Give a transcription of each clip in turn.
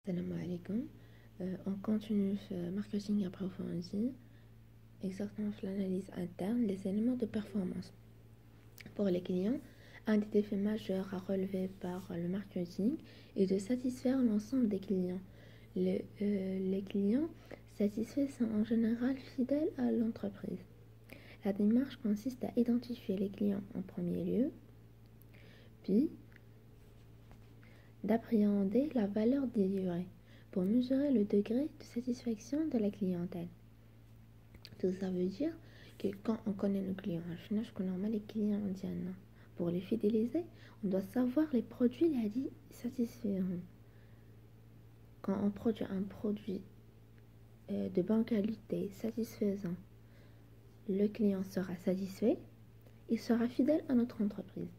Salam alaikum. On continue ce marketing approfondi, exactement sur l'analyse interne des éléments de performance. Pour les clients, un des défis majeurs à relever par le marketing est de satisfaire l'ensemble des clients. Les clients satisfaits sont en général fidèles à l'entreprise. La démarche consiste à identifier les clients en premier lieu, puis d'appréhender la valeur délivrée pour mesurer le degré de satisfaction de la clientèle. Tout ça veut dire que quand on connaît nos clients, je connais les clients indiens. Pour les fidéliser, on doit savoir les produits les satisfaisants. Quand on produit un produit de bonne qualité, satisfaisant, le client sera satisfait, il sera fidèle à notre entreprise.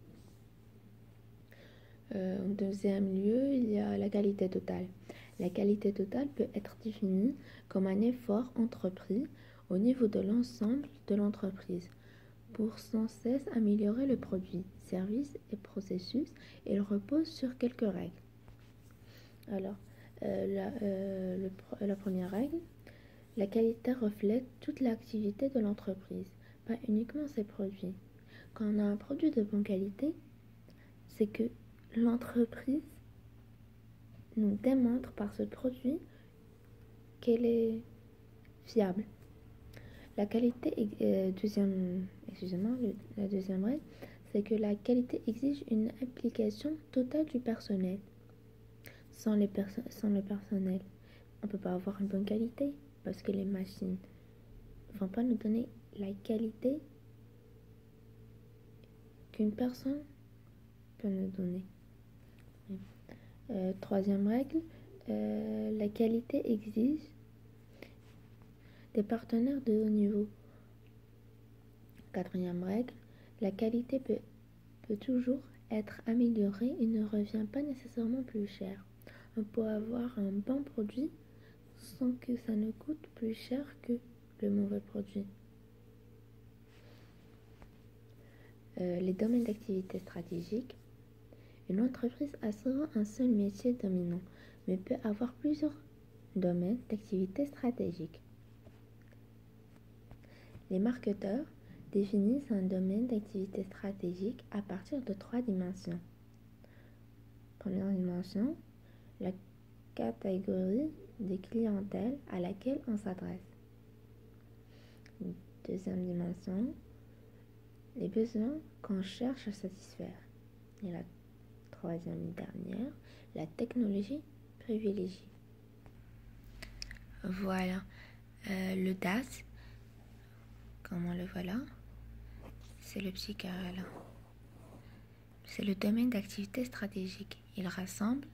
En deuxième lieu, il y a la qualité totale. La qualité totale peut être définie comme un effort entrepris au niveau de l'ensemble de l'entreprise pour sans cesse améliorer le produit, service et processus. Il repose sur quelques règles. Alors, la première règle, la qualité reflète toute l'activité de l'entreprise, pas uniquement ses produits. Quand on a un produit de bonne qualité, c'est que l'entreprise nous démontre par ce produit qu'elle est fiable. La qualité, la deuxième règle, c'est que la qualité exige une implication totale du personnel. Sans le personnel, on ne peut pas avoir une bonne qualité parce que les machines ne vont pas nous donner la qualité qu'une personne peut nous donner. Troisième règle, la qualité exige des partenaires de haut niveau. Quatrième règle, la qualité peut toujours être améliorée et ne revient pas nécessairement plus cher. On peut avoir un bon produit sans que ça ne coûte plus cher que le mauvais produit. Les domaines d'activité stratégique. Une entreprise a souvent un seul métier dominant, mais peut avoir plusieurs domaines d'activité stratégique. Les marketeurs définissent un domaine d'activité stratégique à partir de 3 dimensions. Première dimension, la catégorie des clientèles à laquelle on s'adresse. Deuxième dimension, les besoins qu'on cherche à satisfaire. Et la troisième dernière, la technologie privilégiée. Voilà, le DAS, comme on le voit là, c'est le petit carré là. C'est le domaine d'activité stratégique. Il rassemble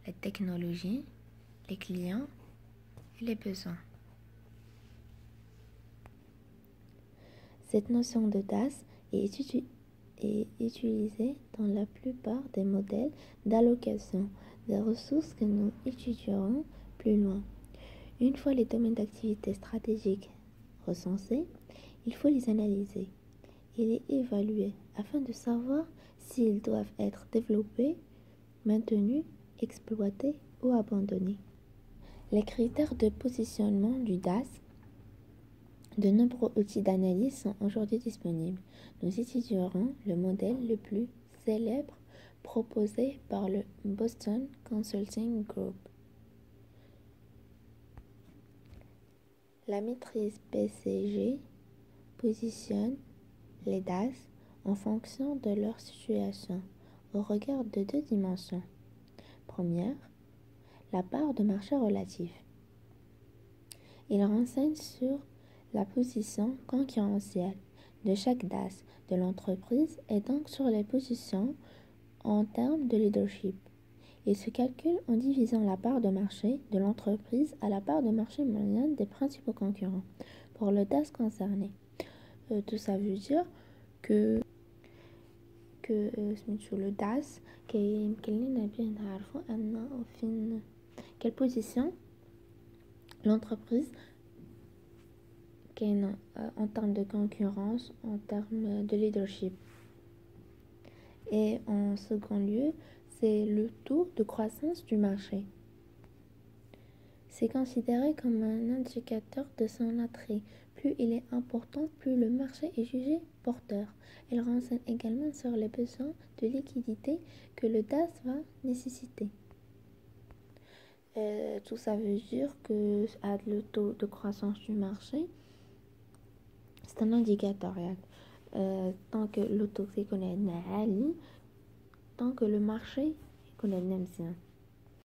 la technologie, les clients et les besoins. Cette notion de DAS est utilisée dans la plupart des modèles d'allocation des ressources que nous étudierons plus loin. Une fois les domaines d'activité stratégiques recensés, il faut les analyser et les évaluer afin de savoir s'ils doivent être développés, maintenus, exploités ou abandonnés. Les critères de positionnement du DAS. De nombreux outils d'analyse sont aujourd'hui disponibles. Nous étudierons le modèle le plus célèbre proposé par le Boston Consulting Group. La matrice BCG positionne les DAS en fonction de leur situation au regard de 2 dimensions. Première, la part de marché relative. Il renseigne sur la position concurrentielle de chaque DAS de l'entreprise et donc sur les positions en termes de leadership. Il se calcule en divisant la part de marché de l'entreprise à la part de marché moyenne des principaux concurrents pour le DAS concerné. Tout ça veut dire que le DAS quelle position l'entreprise en termes de concurrence, en termes de leadership. Et en second lieu, c'est le taux de croissance du marché. C'est considéré comme un indicateur de son attrait. Plus il est important, plus le marché est jugé porteur. Elle renseigne également sur les besoins de liquidité que le DAS va nécessiter. Tout ça veut dire que le taux de croissance du marché, c'est un indicateur. Tant que le taux économique est عالي, tant que le marché économique